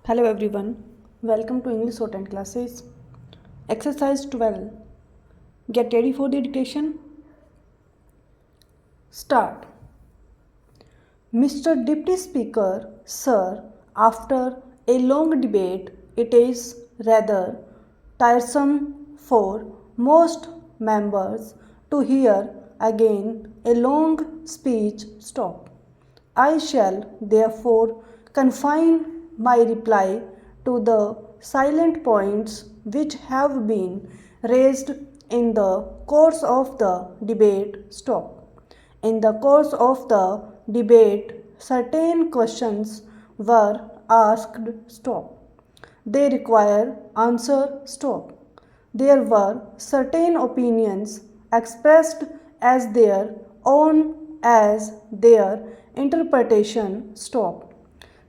Hello everyone, welcome to English Shorthand classes. Exercise 12. Get ready for the dictation. Start. Mr. Deputy Speaker, sir, after a long debate, it is rather tiresome for most members to hear again a long speech stop. I shall therefore confine my reply to the salient points which have been raised in the course of the debate stop. In the course of the debate, certain questions were asked stop. They require answer stop. There were certain opinions expressed as their own as their interpretation stop.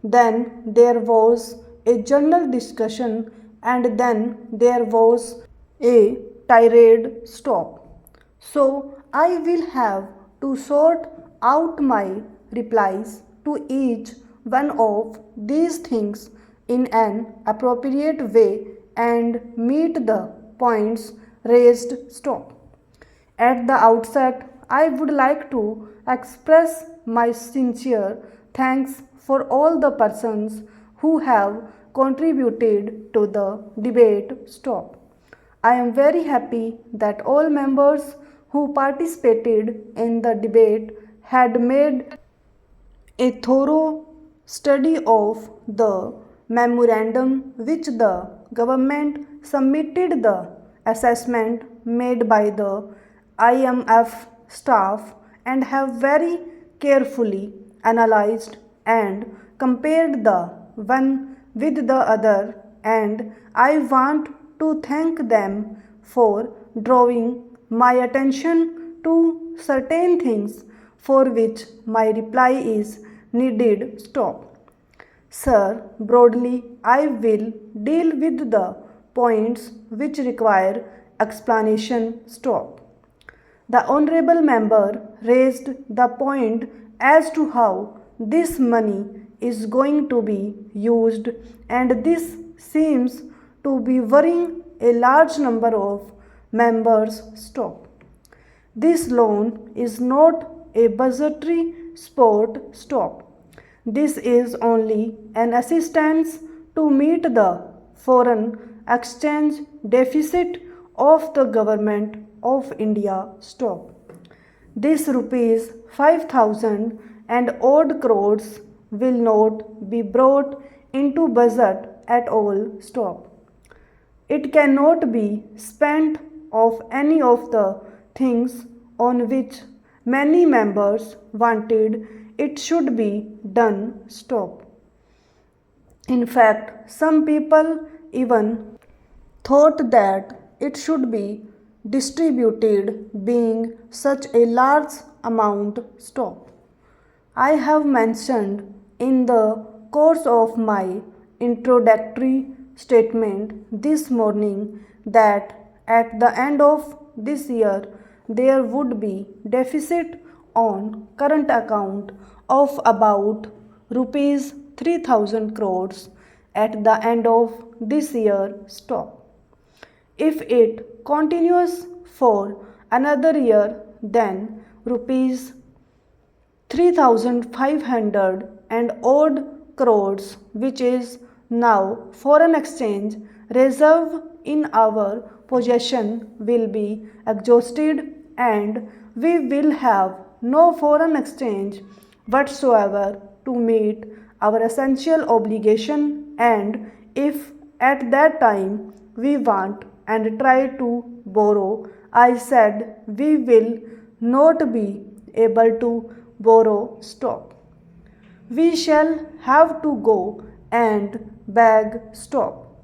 Then there was a general discussion and then there was a tirade stop. So I will have to sort out my replies to each one of these things in an appropriate way and meet the points raised stop. At the outset, I would like to express my sincere thanks for all the persons who have contributed to the debate stop. I am very happy that all members who participated in the debate had made a thorough study of the memorandum which the government submitted, the assessment made by the IMF staff, and have very carefully analyzed and compared the one with the other, and I want to thank them for drawing my attention to certain things for which my reply is needed stop. Sir, broadly, I will deal with the points which require explanation stop. The honorable member raised the point as to how this money is going to be used, and this seems to be worrying a large number of members stop. This loan is not a budgetary sport stop. This is only an assistance to meet the foreign exchange deficit of the government of India stop. This rupees 5,000 and odd crores will not be brought into budget at all stop. It cannot be spent of any of the things on which many members wanted it should be done stop. In fact, some people even thought that it should be distributed, being such a large amount stop. I have mentioned in the course of my introductory statement this morning that at the end of this year there would be deficit on current account of about rupees 3,000 crores at the end of this year stop. If it continues for another year, then rupees 3,500 and odd crores, which is now foreign exchange reserve in our possession, will be exhausted and we will have no foreign exchange whatsoever to meet our essential obligation, and if at that time we want and try to borrow, I said we will not be able to borrow stop. We shall have to go and beg stop.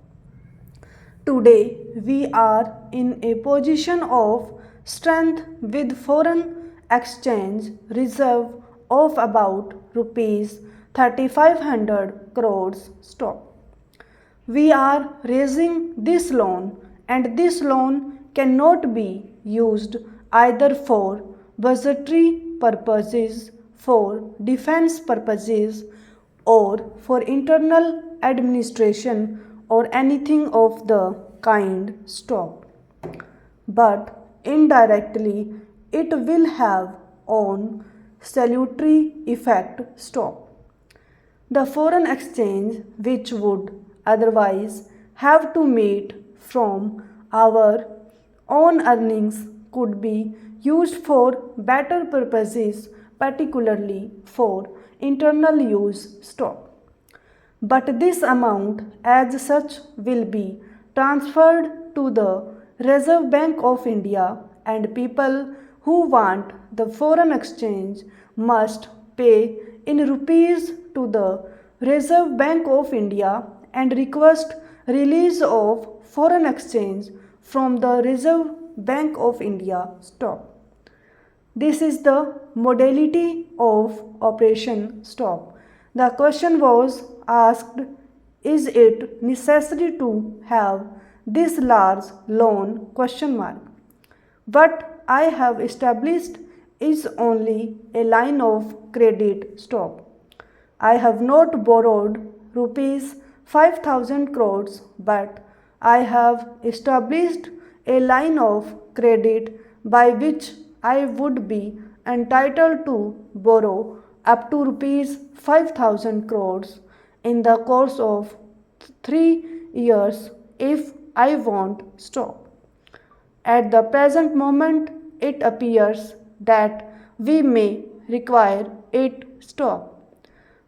Today we are in a position of strength with foreign exchange reserve of about rupees 3,500 crores stop. We are raising this loan, and this loan cannot be used either for budgetary purposes, for defense purposes, or for internal administration or anything of the kind stop. But indirectly it will have on salutary effect stop. The foreign exchange, which would otherwise have to meet from our own earnings, could be used for better purposes, particularly for internal use stop. But this amount as such will be transferred to the Reserve Bank of India, and people who want the foreign exchange must pay in rupees to the Reserve Bank of India and request release of foreign exchange from the Reserve Bank of India stop. This is the modality of operation stop. The question was asked, is it necessary to have this large loan question mark? What I have established is only a line of credit stop. I have not borrowed rupees 5,000 crores, but I have established a line of credit by which I would be entitled to borrow up to rupees 5,000 crores in the course of 3 years if I want stop. At the present moment, it appears that we may require it stop.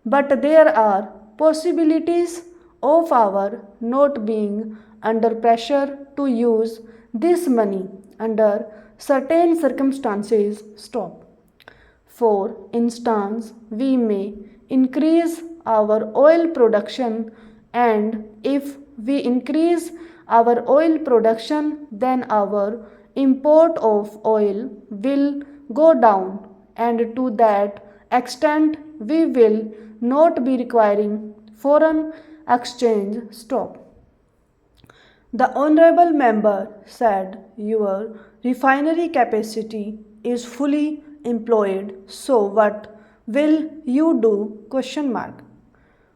But there are possibilities of our not being under pressure to use this money under certain circumstances stop. For instance, we may increase our oil production, and if we increase our oil production, then our import of oil will go down, and to that extent we will not be requiring foreign exchange stop. The honorable member said, your refinery capacity is fully employed, so what will you do? Question mark.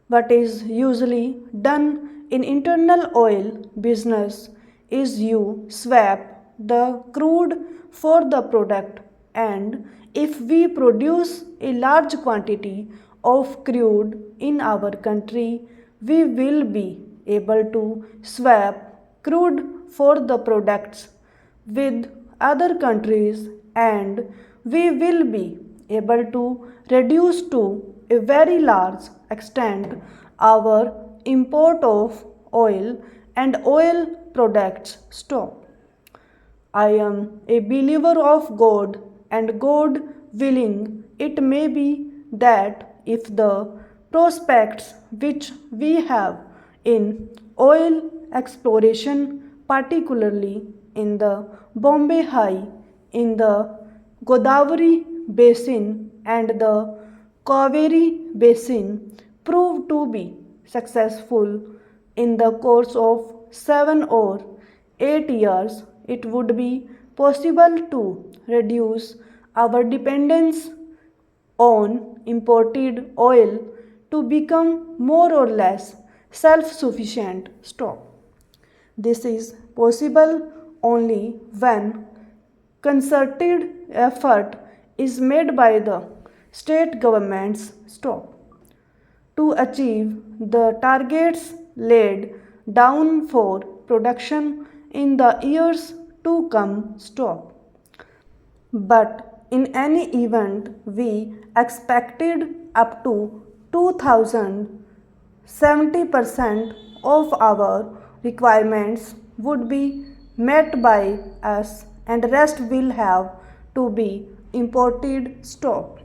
What is usually done in internal oil business is you swap the crude for the product, and if we produce a large quantity of crude in our country, we will be able to swap crude for the products with other countries, and we will be able to reduce to a very large extent our import of oil and oil products stop. I am a believer of God, and God willing, it may be that if the prospects which we have in oil exploration, particularly in the Bombay High, in the Godavari Basin and the Kaveri Basin, prove to be successful in the course of 7 or 8 years, it would be possible to reduce our dependence on imported oil to become more or less self-sufficient stop. This is possible only when concerted effort is made by the state governments stop to achieve the targets laid down for production in the years to come stop. But in any event, we expected up to 70% of our requirements would be met by us, and rest will have to be imported stop.